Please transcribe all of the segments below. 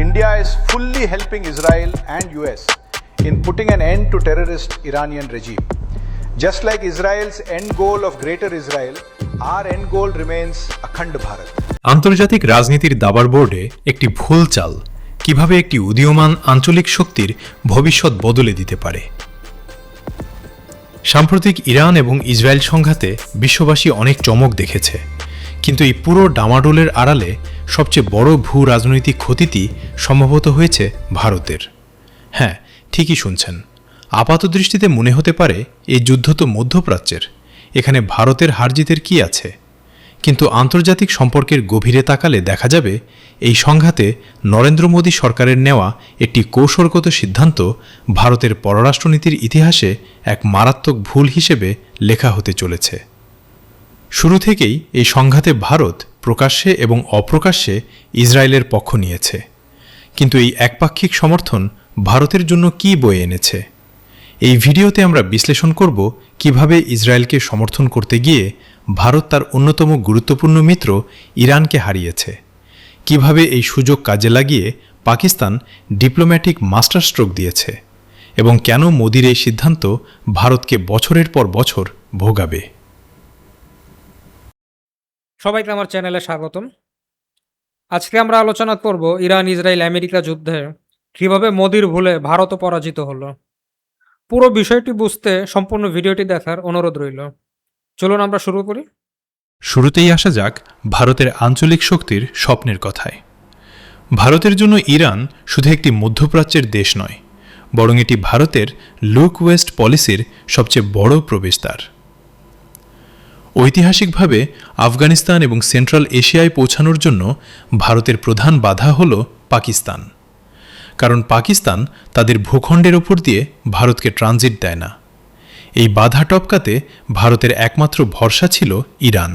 India is fully helping Israel and US in putting an end to terrorist Iranian regime. Just like Israel's end goal of Greater Israel, our end goal remains Akhand Bharat. আন্তর্জাতিক রাজনীতির দাবার বোর্ডে একটি ভুল চাল কিভাবে একটি উদীয়মান আঞ্চলিক শক্তির ভবিষ্যৎ বদলে দিতে পারে। সাম্প্রতিক ইরান এবং ইসরায়েল সংঘাতে বিশ্ববাসী অনেক চমক দেখেছে, কিন্তু এই পুরো ডামাডোলের আড়ালে সবচেয়ে বড় ভূ রাজনৈতিক ক্ষতিটি সম্ভবত হয়েছে ভারতের। হ্যাঁ, ঠিকই শুনছেন। আপাতদৃষ্টিতে মনে হতে পারে এই যুদ্ধ তো মধ্যপ্রাচ্যের, এখানে ভারতের হারজিতের কি আছে? কিন্তু আন্তর্জাতিক সম্পর্কের গভীরে তাকালে দেখা যাবে এই সংঘাতে নরেন্দ্র মোদী সরকারের নেওয়া একটি কৌশলগত সিদ্ধান্ত ভারতের পররাষ্ট্রনীতির ইতিহাসে এক মারাত্মক ভুল হিসেবে লেখা হতে চলেছে। শুরু থেকেই এই সংঘাতে ভারত প্রকাশ্যে এবং অপ্রকাশ্যে ইসরায়েলের পক্ষ নিয়েছে, কিন্তু এই একপাক্ষিক সমর্থন ভারতের জন্য কী বয়ে এনেছে? এই ভিডিওতে আমরা বিশ্লেষণ করব কিভাবে ইসরায়েলকে সমর্থন করতে গিয়ে ভারত তার অন্যতম গুরুত্বপূর্ণ মিত্র ইরানকে হারিয়েছে, কিভাবে এই সুযোগ কাজে লাগিয়ে পাকিস্তান ডিপ্লোম্যাটিক মাস্টার স্ট্রোক দিয়েছে, এবং কেন মোদির এই সিদ্ধান্ত ভারতকে বছরের পর বছর ভোগাবে। সবাইকে আমার চ্যানেলে স্বাগতম। আজকে আমরা আলোচনা করব ইরান ইসরায়েল আমেরিকা যুদ্ধে কিভাবে মোদির ভুলে ভারতও পরাজিত হলো। পুরো বিষয়টি বুঝতে সম্পূর্ণ ভিডিওটি দেখার অনুরোধ রইল। চলুন আমরা শুরু করি। শুরুতেই আসা যাক ভারতের আঞ্চলিক শক্তির স্বপ্নের কথায়। ভারতের জন্য ইরান শুধু একটি মধ্যপ্রাচ্যের দেশ নয়, বরং এটি ভারতের লুক ওয়েস্ট পলিসির সবচেয়ে বড় প্রবেশদ্বার। ঐতিহাসিকভাবে আফগানিস্তান এবং সেন্ট্রাল এশিয়ায় পৌঁছানোর জন্য ভারতের প্রধান বাধা হল পাকিস্তান, কারণ পাকিস্তান তাদের ভূখণ্ডের ওপর দিয়ে ভারতকে ট্রানজিট দেয় না। এই বাধা টপকাতে ভারতের একমাত্র ভরসা ছিল ইরান।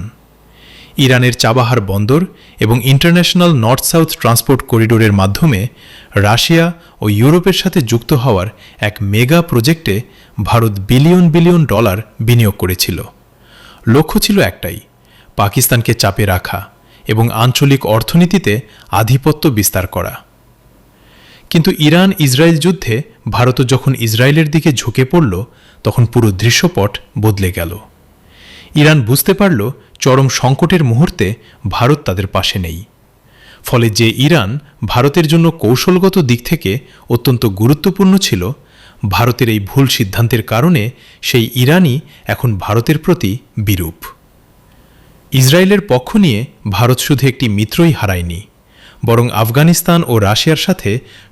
ইরানের চাবাহার বন্দর এবং ইন্টারন্যাশনাল নর্থ সাউথ ট্রান্সপোর্ট করিডোরের মাধ্যমে রাশিয়া ও ইউরোপের সাথে যুক্ত হওয়ার এক মেগা প্রজেক্টে ভারত বিলিয়ন বিলিয়ন ডলার বিনিয়োগ করেছিল। লক্ষ্য ছিল একটাই, পাকিস্তানকে চাপে রাখা এবং আঞ্চলিক অর্থনীতিতে আধিপত্য বিস্তার করা। কিন্তু ইরান ইসরায়েল যুদ্ধে ভারত যখন ইসরায়েলের দিকে ঝুঁকে পড়ল, তখন পুরো দৃশ্যপট বদলে গেল। ইরান বুঝতে পারল চরম সংকটের মুহূর্তে ভারত তাদের পাশে নেই। ফলে যে ইরান ভারতের জন্য কৌশলগত দিক থেকে অত্যন্ত গুরুত্বপূর্ণ ছিল, ভারতের এই ভুল সিদ্ধান্তের কারণে সেই ইরানই এখন ভারতের প্রতি বিরূপ। ইসরায়েলের পক্ষ নিয়ে ভারত শুধু একটি মিত্রই হারায়নি, বরং আফগানিস্তান ও রাশিয়ার সাথে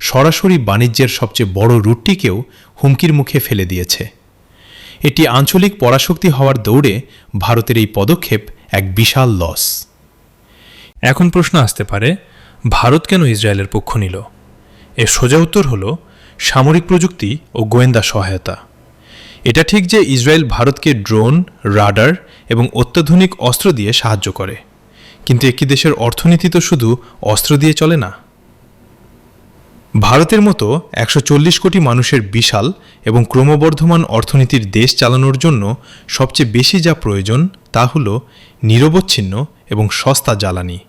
সরাসরি বাণিজ্যের সবচেয়ে বড় রুটটিকেও হুমকির মুখে ফেলে দিয়েছে। এটি আঞ্চলিক পরাশক্তি হওয়ার দৌড়ে ভারতের এই পদক্ষেপ এক বিশাল লস। এখন প্রশ্ন আসতে পারে, ভারত কেন ইসরায়েলের পক্ষ নিল? এর সোজা উত্তর হল সামরিক প্রযুক্তি ও গোয়েন্দা সহায়তা। এটা ঠিক যে ইসরায়েল ভারতকে ড্রোন, রাডার এবং অত্যাধুনিক অস্ত্র দিয়ে সাহায্য করে, কিন্তু একটি দেশের অর্থনীতি তো শুধু অস্ত্র দিয়ে চলে না। ভারতের মতো 140 কোটি মানুষের বিশাল এবং ক্রমবর্ধমান অর্থনীতির দেশ চালানোর জন্য সবচেয়ে বেশি যা প্রয়োজন তা হল নিরবচ্ছিন্ন এবং সস্তা জ্বালানি।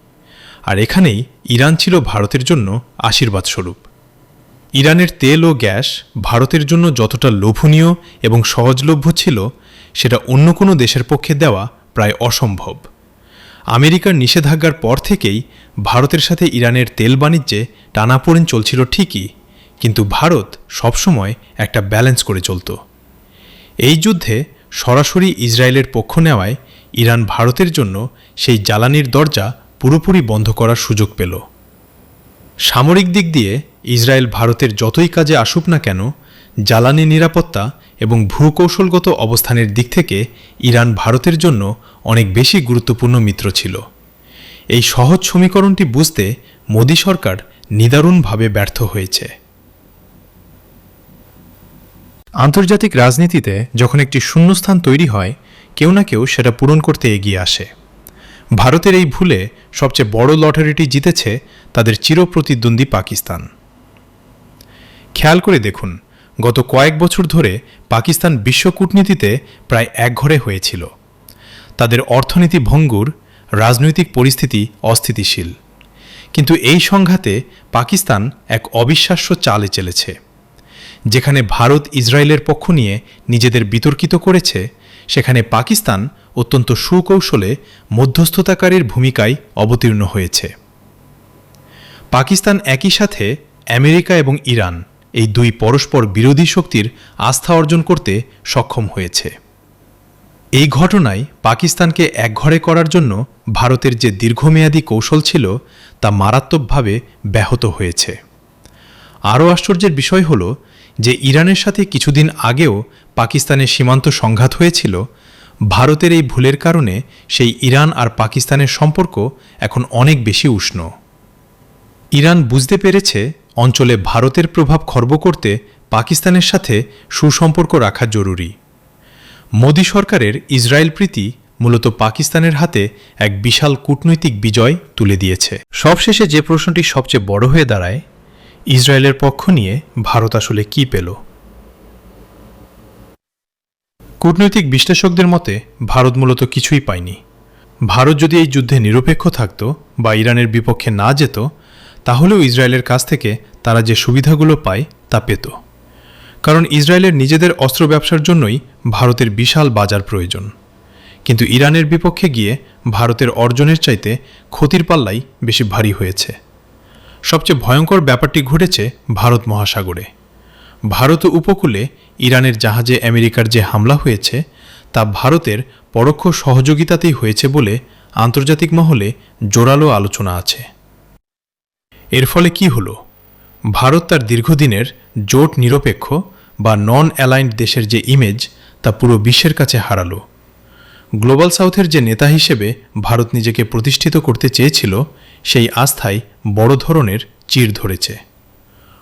আর এখানেই ইরান ছিল ভারতের জন্য আশীর্বাদ স্বরূপ। ইরানের তেল ও গ্যাস ভারতের জন্য যতটা লোভনীয় এবং সহজলভ্য ছিল, সেটা অন্য কোনো দেশের পক্ষে দেওয়া প্রায় অসম্ভব। আমেরিকার নিষেধাজ্ঞার পর থেকেই ভারতের সাথে ইরানের তেল বাণিজ্যে টানাপোড়েন চলছিল ঠিকই, কিন্তু ভারত সবসময় একটা ব্যালেন্স করে চলত। এই যুদ্ধে সরাসরি ইসরায়েলের পক্ষ নেওয়ায় ইরান ভারতের জন্য সেই জ্বালানির দরজা পুরোপুরি বন্ধ করার সুযোগ পেল। সামরিক দিক দিয়ে ইসরায়েল ভারতের যতই কাজে আসুক না কেন, জ্বালানি নিরাপত্তা এবং ভূকৌশলগত অবস্থানের দিক থেকে ইরান ভারতের জন্য অনেক বেশি গুরুত্বপূর্ণ মিত্র ছিল। এই সহজ সমীকরণটি বুঝতে মোদী সরকার নিদারুণভাবে ব্যর্থ হয়েছে। আন্তর্জাতিক রাজনীতিতে যখন একটি শূন্যস্থান তৈরি হয়, কেউ না কেউ সেটা পূরণ করতে এগিয়ে আসে। ভারতের এই ভুলে সবচেয়ে বড় লটারিটি জিতেছে তাদের চিরপ্রতিদ্বন্দ্বী পাকিস্তান। খেয়াল করে দেখুন, গত কয়েক বছর ধরে পাকিস্তান বিশ্ব কূটনীতিতে প্রায় একঘরে হয়েছিল। তাদের অর্থনীতি ভঙ্গুর, রাজনৈতিক পরিস্থিতি অস্থিতিশীল, কিন্তু এই সংঘাতে পাকিস্তান এক অবিশ্বাস্য চালে চলেছে। যেখানে ভারত ইসরায়েলের পক্ষ নিয়ে নিজেদের বিতর্কিত করেছে, সেখানে পাকিস্তান অত্যন্ত সুকৌশলে মধ্যস্থতাকারীর ভূমিকায় অবতীর্ণ হয়েছে। পাকিস্তান একই সাথে আমেরিকা এবং ইরান এই দুই পরস্পর বিরোধী শক্তির আস্থা অর্জন করতে সক্ষম হয়েছে। এই ঘটনায় পাকিস্তানকে একঘরে করার জন্য ভারতের যে দীর্ঘমেয়াদী কৌশল ছিল তা মারাত্মকভাবে ব্যাহত হয়েছে। আরও আশ্চর্যের বিষয় হল যে ইরানের সাথে কিছুদিন আগেও পাকিস্তানের সীমান্ত সংঘাত হয়েছিল। ভারতের এই ভুলের কারণে সেই ইরান আর পাকিস্তানের সম্পর্ক এখন অনেক বেশি উষ্ণ। ইরান বুঝতে পেরেছে অঞ্চলে ভারতের প্রভাব খর্ব করতে পাকিস্তানের সাথে সুসম্পর্ক রাখা জরুরি। মোদী সরকারের ইসরায়েল প্রীতি মূলত পাকিস্তানের হাতে এক বিশাল কূটনৈতিক বিজয় তুলে দিয়েছে। সবশেষে যে প্রশ্নটি সবচেয়ে বড় হয়ে দাঁড়ায়, ইসরায়েলের পক্ষ নিয়ে ভারত আসলে কি পেল? কূটনৈতিক বিশ্লেষকদের মতে ভারত মূলত কিছুই পায়নি। ভারত যদি এই যুদ্ধে নিরপেক্ষ থাকত বা ইরানের বিপক্ষে না যেত, তাহলেও ইসরায়েলের কাছ থেকে তারা যে সুবিধাগুলো পায় তা পেত। কারণ ইসরায়েলের নিজেদের অস্ত্র ব্যবসার জন্যই ভারতের বিশাল বাজার প্রয়োজন। কিন্তু ইরানের বিপক্ষে গিয়ে ভারতের অর্জনের চাইতে ক্ষতির পাল্লাই বেশি ভারী হয়েছে। সবচেয়ে ভয়ঙ্কর ব্যাপারটি ঘটেছে ভারত মহাসাগরে। ভারত উপকূলে ইরানের জাহাজে আমেরিকার যে হামলা হয়েছে তা ভারতের পরোক্ষ সহযোগিতাতেই হয়েছে বলে আন্তর্জাতিক মহলে জোরালো আলোচনা আছে। এর ফলে কি হলো? ভারত তার দীর্ঘদিনের জোট নিরপেক্ষ বা নন অ্যালাইন্ড দেশের যে ইমেজ তা পুরো বিশ্বের কাছে হারালো। গ্লোবাল সাউথের যে নেতা হিসেবে ভারত নিজেকে প্রতিষ্ঠিত করতে চেয়েছিল, সেই আস্থায় বড় ধরনের চির ধরেছে।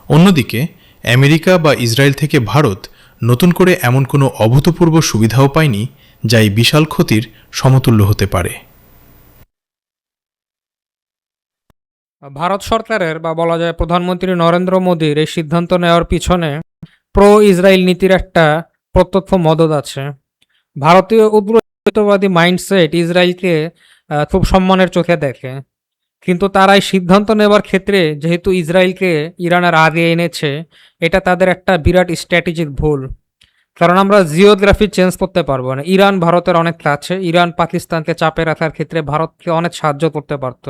অন্যদিকে আমেরিকা বা ইসরায়েল থেকে ভারত নতুন করে এমন কোনো অভূতপূর্ব সুবিধাও পায়নি যা এই বিশাল ক্ষতির সমতুল্য হতে পারে। ভারত সরকারের বা বলা যায় প্রধানমন্ত্রী নরেন্দ্র মোদীর এই সিদ্ধান্ত নেওয়ার পিছনে প্রো ইসরায়েল নীতির একটা প্রত্যক্ষ মদদ আছে। ভারতীয় উগ্রবাদী মাইন্ডসেট ইসরায়েলকে খুব সম্মানের চোখে দেখে, কিন্তু তারা এই সিদ্ধান্ত নেওয়ার ক্ষেত্রে যেহেতু ইসরায়েলকে ইরানের আগে এনেছে, এটা তাদের একটা বিরাট স্ট্র্যাটেজিক ভুল। কারণ আমরা জিওগ্রাফি চেঞ্জ করতে পারবো না। ইরান ভারতের অনেক কাছে, ইরান পাকিস্তানকে চাপে রাখার ক্ষেত্রে ভারতকে অনেক সাহায্য করতে পারত,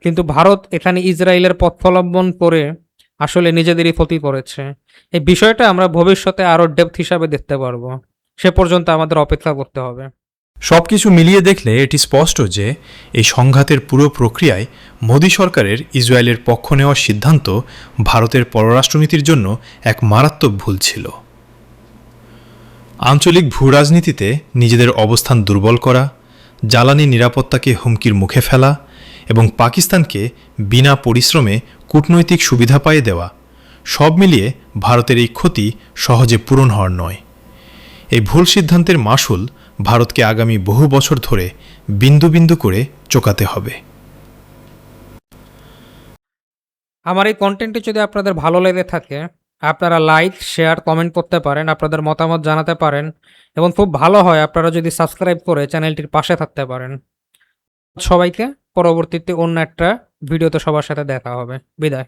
কিন্তু ভারত এখানে ইসরায়েলের পথাবলম্বন করে আসলে নিজেদেরই ক্ষতি করেছে। এই বিষয়টা আমরা ভবিষ্যতে আরো ডেপথ হিসাবে দেখতে পারবো। সে পর্যন্ত আমাদের অপেক্ষা করতে হবে। সবকিছু মিলিয়ে দেখলে এটি স্পষ্ট যে এই সংঘাতের পুরো প্রক্রিয়ায় মোদী সরকারের ইসরায়েলের পক্ষ নেওয়ার সিদ্ধান্ত ভারতের পররাষ্ট্রনীতির জন্য এক মারাত্মক ভুল ছিল। আঞ্চলিক ভূরাজনীতিতে নিজেদের অবস্থান দুর্বল করা, জ্বালানি নিরাপত্তাকে হুমকির মুখে ফেলা এবং পাকিস্তানকে বিনা পরিশ্রমে কূটনৈতিক সুবিধা পাইয়ে দেওয়া, সব মিলিয়ে ভারতের এই ক্ষতি সহজে পূরণ হওয়ার নয়। এই ভুল সিদ্ধান্তের মাসুল ভারতকে আগামী বহু বছর ধরে বিন্দু বিন্দু করে চোকাতে হবে। আমার এই কন্টেন্টটি যদি আপনাদের ভালো লেগে থাকে, আপনারা লাইক, শেয়ার, কমেন্ট করতে পারেন, আপনাদের মতামত জানাতে পারেন, এবং খুব ভালো হয় আপনারা যদি সাবস্ক্রাইব করে চ্যানেলটির পাশে থাকতে পারেন। সবাইকে পরবর্তীতে অন্য একটা ভিডিওতে সবার সাথে দেখা হবে। বিদায়।